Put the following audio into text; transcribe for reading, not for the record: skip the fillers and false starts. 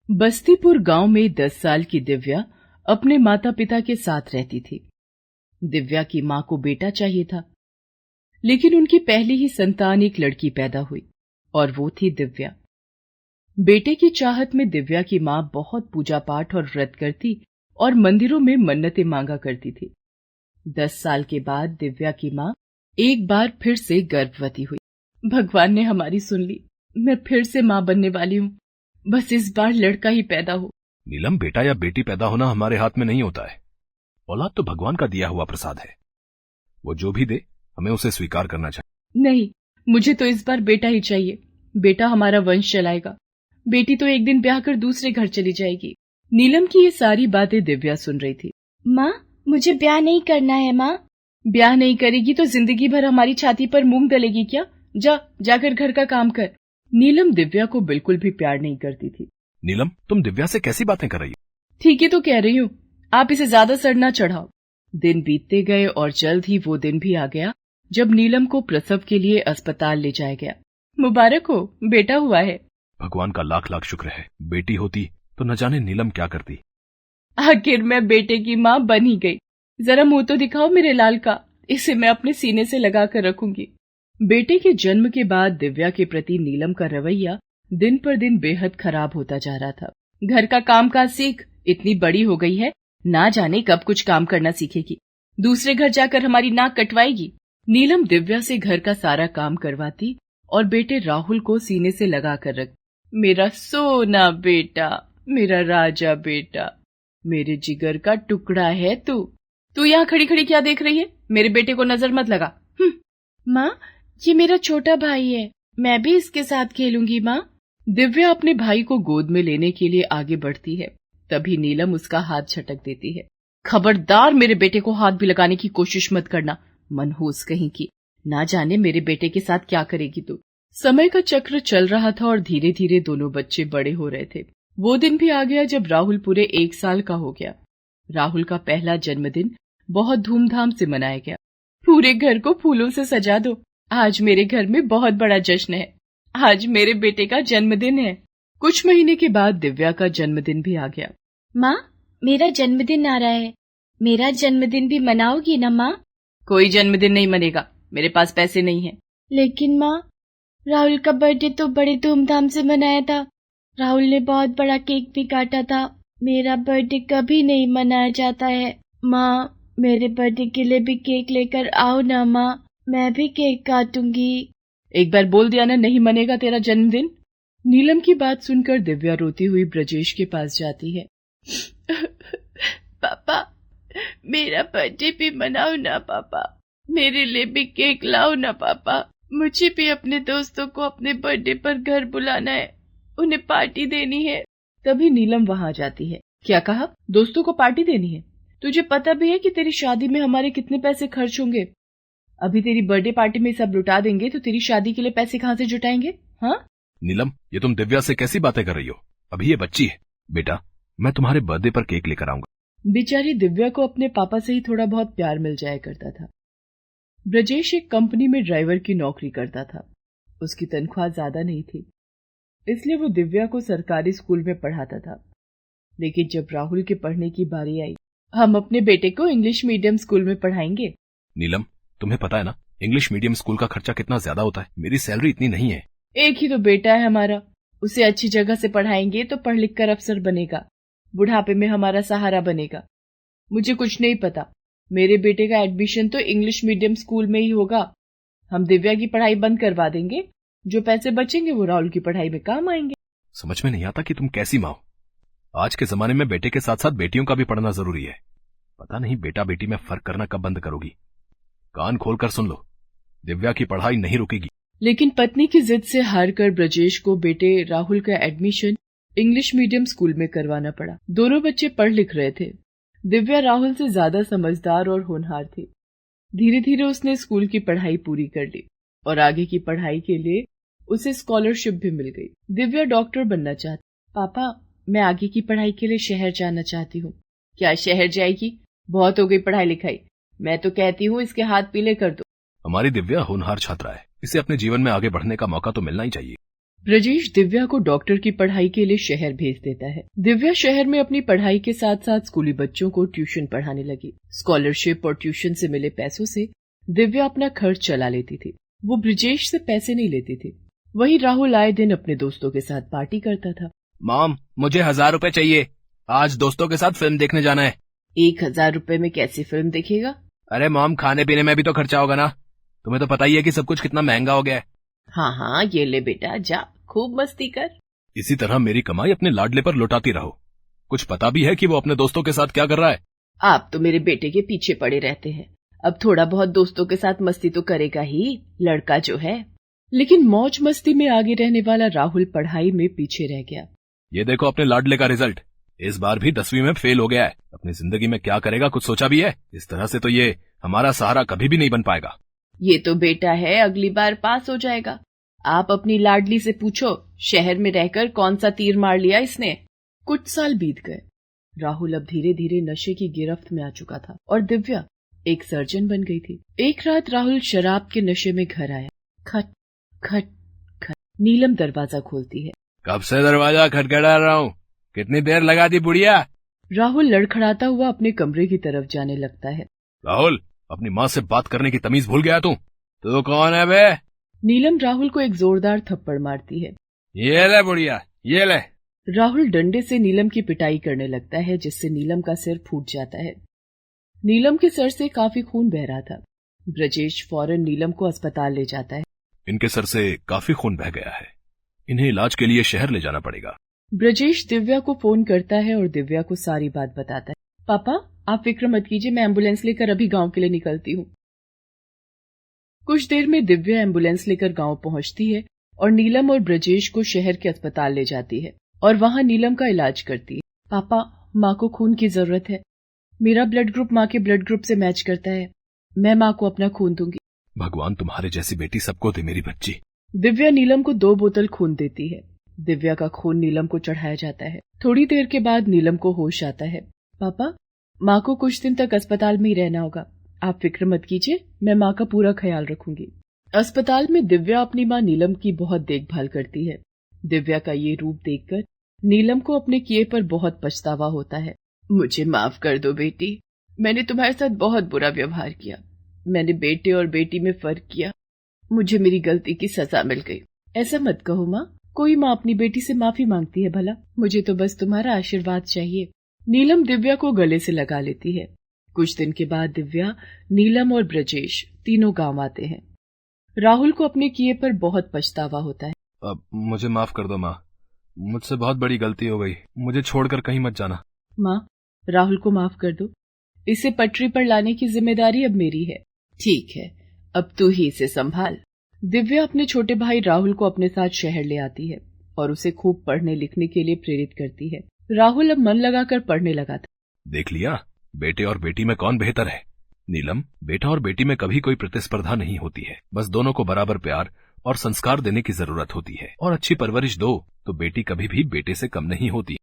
बस्तीपुर गांव में 10 साल की दिव्या अपने माता पिता के साथ रहती थी। दिव्या की मां को बेटा चाहिए था, लेकिन उनकी पहली ही संतान एक लड़की पैदा हुई और वो थी दिव्या। बेटे की चाहत में दिव्या की मां बहुत पूजा पाठ और व्रत करती और मंदिरों में मन्नतें मांगा करती थी। 10 साल के बाद दिव्या की मां एक बार फिर से गर्भवती हुई। भगवान ने हमारी सुन ली, मैं फिर से मां बनने वाली हूँ। बस इस बार लड़का ही पैदा हो। नीलम, बेटा या बेटी पैदा होना हमारे हाथ में नहीं होता है। औलाद तो भगवान का दिया हुआ प्रसाद है। वो जो भी दे हमें उसे स्वीकार करना चाहिए। नहीं, मुझे तो इस बार बेटा ही चाहिए। बेटा हमारा वंश चलाएगा। बेटी तो एक दिन ब्याह कर दूसरे घर चली जाएगी। नीलम की ये सारी बातें दिव्या सुन रही थी। माँ, मुझे ब्याह नहीं करना है। माँ, ब्याह नहीं करेगी तो जिंदगी भर हमारी छाती पर मूंग डलेगी क्या? जाकर घर का काम कर। नीलम दिव्या को बिल्कुल भी प्यार नहीं करती थी। नीलम, तुम दिव्या से कैसी बातें कर रही हो? ठीक है तो कह रही हूँ, आप इसे ज्यादा सर ना चढ़ाओ। दिन बीतते गए और जल्द ही वो दिन भी आ गया जब नीलम को प्रसव के लिए अस्पताल ले जाया गया। मुबारक हो, बेटा हुआ है। भगवान का लाख लाख शुक्र है। बेटी होती तो न जाने नीलम क्या करती। आखिर मैं बेटे की माँ बन ही गई। जरा मुंह तो दिखाओ मेरे लाल का, इसे मैं अपने सीने से लगा कर रखूंगी। बेटे के जन्म के बाद दिव्या के प्रति नीलम का रवैया दिन पर दिन बेहद खराब होता जा रहा था। घर का काम काज सीख, इतनी बड़ी हो गई है, ना जाने कब कुछ काम करना सीखेगी। दूसरे घर जाकर हमारी नाक कटवाएगी। नीलम दिव्या से घर का सारा काम करवाती और बेटे राहुल को सीने से लगा कर रख। मेरा सोना बेटा, मेरा राजा बेटा, मेरे जिगर का टुकड़ा है तू यहाँ खड़ी खड़ी क्या देख रही है? मेरे बेटे को नजर मत लगा। माँ, ये मेरा छोटा भाई है, मैं भी इसके साथ खेलूंगी। माँ, दिव्या अपने भाई को गोद में लेने के लिए आगे बढ़ती है, तभी नीलम उसका हाथ झटक देती है। खबरदार, मेरे बेटे को हाथ भी लगाने की कोशिश मत करना, मनहूस कहीं की। ना जाने मेरे बेटे के साथ क्या करेगी तू। समय का चक्र चल रहा था और धीरे धीरे दोनों बच्चे बड़े हो रहे थे। वो दिन भी आ गया जब राहुल पूरे 1 साल का हो गया। राहुल का पहला जन्मदिन बहुत धूमधाम से मनाया गया। पूरे घर को फूलों से सजा दो, आज मेरे घर में बहुत बड़ा जश्न है। आज मेरे बेटे का जन्मदिन है। कुछ महीने के बाद दिव्या का जन्मदिन भी आ गया। माँ, मेरा जन्मदिन आ रहा है, मेरा जन्मदिन भी मनाओगी ना माँ? कोई जन्मदिन नहीं मनेगा, मेरे पास पैसे नहीं है। लेकिन माँ, राहुल का बर्थडे तो बड़े धूमधाम से मनाया था। राहुल ने बहुत बड़ा केक भी काटा था। मेरा बर्थडे कभी नहीं मनाया जाता है। माँ, मेरे बर्थडे के लिए भी केक लेकर आओ ना माँ, मैं भी केक काटूंगी। एक बार बोल दिया ना, नहीं मनेगा तेरा जन्मदिन। नीलम की बात सुनकर दिव्या रोती हुई ब्रजेश के पास जाती है। पापा, मेरा बर्थडे भी मनाओ ना पापा, मेरे लिए भी केक लाओ ना पापा। मुझे भी अपने दोस्तों को अपने बर्थडे पर घर बुलाना है, उन्हें पार्टी देनी है। तभी नीलम वहां जाती है। क्या कहा? दोस्तों को पार्टी देनी है? तुझे पता भी है कि तेरी शादी में हमारे कितने पैसे खर्च होंगे? अभी तेरी बर्थडे पार्टी में सब लुटा देंगे तो तेरी शादी के लिए पैसे कहाँ से जुटाएंगे? हाँ नीलम, ये तुम दिव्या से कैसी बातें कर रही हो? अभी ये बच्ची है। बेटा, मैं तुम्हारे बर्थडे पर केक लेकर आऊंगा। बेचारी दिव्या को अपने पापा से ही थोड़ा बहुत प्यार मिल जाया करता था। ब्रजेश एक कंपनी में ड्राइवर की नौकरी करता था। उसकी तनख्वाह ज्यादा नहीं थी, इसलिए वो दिव्या को सरकारी स्कूल में पढ़ाता था। लेकिन जब राहुल के पढ़ने की बारी आई, हम अपने बेटे को इंग्लिश मीडियम स्कूल में पढ़ाएंगे। नीलम, तुम्हें पता है ना इंग्लिश मीडियम स्कूल का खर्चा कितना ज्यादा होता है? मेरी सैलरी इतनी नहीं है। एक ही तो बेटा है हमारा, उसे अच्छी जगह से पढ़ाएंगे तो पढ़ लिख कर अफसर बनेगा, बुढ़ापे में हमारा सहारा बनेगा। मुझे कुछ नहीं पता, मेरे बेटे का एडमिशन तो इंग्लिश मीडियम स्कूल में ही होगा। हम दिव्या की पढ़ाई बंद करवा देंगे, जो पैसे बचेंगे वो राहुल की पढ़ाई में काम आएंगे। समझ में नहीं आता कि तुम कैसी माँ हो। आज के जमाने में बेटे के साथ साथ बेटियों का भी पढ़ना जरूरी है। पता नहीं बेटा बेटी में फर्क करना कब बंद करोगी। कान खोलकर सुन लो, दिव्या की पढ़ाई नहीं रुकेगी। लेकिन पत्नी की जिद से हार कर ब्रजेश को बेटे राहुल का एडमिशन इंग्लिश मीडियम स्कूल में करवाना पड़ा। दोनों बच्चे पढ़ लिख रहे थे। दिव्या राहुल से ज्यादा समझदार और होनहार थी। धीरे धीरे उसने स्कूल की पढ़ाई पूरी कर ली और आगे की पढ़ाई के लिए उसे स्कॉलरशिप भी मिल गई। दिव्या डॉक्टर बनना चाहती। पापा, मैं आगे की पढ़ाई के लिए शहर जाना चाहती हूँ। क्या शहर जाएगी? बहुत हो गई पढ़ाई लिखाई। मैं तो कहती हूँ इसके हाथ पीले कर दो। हमारी दिव्या होनहार छात्रा है, इसे अपने जीवन में आगे बढ़ने का मौका तो मिलना ही चाहिए। ब्रजेश दिव्या को डॉक्टर की पढ़ाई के लिए शहर भेज देता है। दिव्या शहर में अपनी पढ़ाई के साथ साथ स्कूली बच्चों को ट्यूशन पढ़ाने लगी। स्कॉलरशिप और ट्यूशन से मिले पैसों से दिव्या अपना खर्च चला लेती थी। वो ब्रजेश से पैसे नहीं लेती थी। वहीं राहुल आए दिन अपने दोस्तों के साथ पार्टी करता था। मॉम, मुझे 1000 रुपए चाहिए, आज दोस्तों के साथ फिल्म देखने जाना है। 1000 रुपए में कैसी फिल्म देखेगा? अरे मॉम, खाने पीने में भी तो खर्चा होगा ना, तुम्हें तो पता ही है कि सब कुछ कितना महंगा हो गया है। हाँ, ये ले बेटा, जा खूब मस्ती कर। इसी तरह मेरी कमाई अपने लाडले पर लौटाती रहो। कुछ पता भी है कि वो अपने दोस्तों के साथ क्या कर रहा है? आप तो मेरे बेटे के पीछे पड़े रहते हैं। अब थोड़ा बहुत दोस्तों के साथ मस्ती तो करेगा ही, लड़का जो है। लेकिन मौज मस्ती में आगे रहने वाला राहुल पढ़ाई में पीछे रह गया। ये देखो अपने लाडले का रिजल्ट, इस बार भी 10वीं में फेल हो गया है। अपनी जिंदगी में क्या करेगा कुछ सोचा भी है? इस तरह से तो ये हमारा सहारा कभी भी नहीं बन पाएगा। ये तो बेटा है, अगली बार पास हो जाएगा। आप अपनी लाडली से पूछो, शहर में रहकर कौन सा तीर मार लिया इसने। कुछ साल बीत गए। राहुल अब धीरे धीरे नशे की गिरफ्त में आ चुका था और दिव्या एक सर्जन बन गई थी। एक रात राहुल शराब के नशे में घर आया। खट खट खट, नीलम दरवाजा खोलती है। कब से दरवाजा खटखटा रहा हूँ, कितनी देर लगा दी बुढ़िया? राहुल लड़खड़ाता हुआ अपने कमरे की तरफ जाने लगता है। राहुल, अपनी माँ से बात करने की तमीज भूल गया तू? तो कौन है बे? नीलम राहुल को एक जोरदार थप्पड़ मारती है। ये ले बुढ़िया, ये ले। राहुल डंडे से नीलम की पिटाई करने लगता है, जिससे नीलम का सिर फूट जाता है। नीलम के सर से काफी खून बह रहा था। ब्रजेश फौरन नीलम को अस्पताल ले जाता है। इनके सर से काफी खून बह गया है, इन्हें इलाज के लिए शहर ले जाना पड़ेगा। ब्रजेश दिव्या को फोन करता है और दिव्या को सारी बात बताता है। पापा, आप फिक्र मत कीजिए, मैं एम्बुलेंस लेकर अभी गांव के लिए निकलती हूँ। कुछ देर में दिव्या एम्बुलेंस लेकर गांव पहुंचती है और नीलम और ब्रजेश को शहर के अस्पताल ले जाती है और वहां नीलम का इलाज करती है। पापा, माँ को खून की जरूरत है। मेरा ब्लड ग्रुप माँ के ब्लड ग्रुप से मैच करता है। मैं माँ को अपना खून दूंगी। भगवान तुम्हारे जैसी बेटी सबको दे मेरी बच्ची। दिव्या नीलम को 2 बोतल खून देती है। दिव्या का खून नीलम को चढ़ाया जाता है। थोड़ी देर के बाद नीलम को होश आता है। पापा, माँ को कुछ दिन तक अस्पताल में ही रहना होगा। आप फिक्र मत कीजिए, मैं माँ का पूरा ख्याल रखूंगी। अस्पताल में दिव्या अपनी माँ नीलम की बहुत देखभाल करती है। दिव्या का ये रूप देखकर नीलम को अपने किए पर बहुत पछतावा होता है। मुझे माफ कर दो बेटी, मैंने तुम्हारे साथ बहुत बुरा व्यवहार किया। मैंने बेटे और बेटी में फर्क किया। मुझे मेरी गलती की सजा मिल गई। ऐसा मत कहो माँ, कोई माँ अपनी बेटी से माफी मांगती है भला? मुझे तो बस तुम्हारा आशीर्वाद चाहिए। नीलम दिव्या को गले से लगा लेती है। कुछ दिन के बाद दिव्या, नीलम और ब्रजेश तीनों गांव आते हैं। राहुल को अपने किए पर बहुत पछतावा होता है। अब मुझे माफ कर दो माँ, मुझसे बहुत बड़ी गलती हो गई, मुझे छोड़कर कहीं मत जाना। माँ, राहुल को माफ कर दो। इसे पटरी पर लाने की जिम्मेदारी अब मेरी है। ठीक है, अब तू ही इसे संभाल। दिव्या अपने छोटे भाई राहुल को अपने साथ शहर ले आती है और उसे खूब पढ़ने लिखने के लिए प्रेरित करती है। राहुल अब मन लगाकर पढ़ने लगा था। देख लिया, बेटे और बेटी में कौन बेहतर है? नीलम, बेटा और बेटी में कभी कोई प्रतिस्पर्धा नहीं होती है, बस दोनों को बराबर प्यार और संस्कार देने की जरूरत होती है और अच्छी परवरिश दो तो बेटी कभी भी बेटे से कम नहीं होती।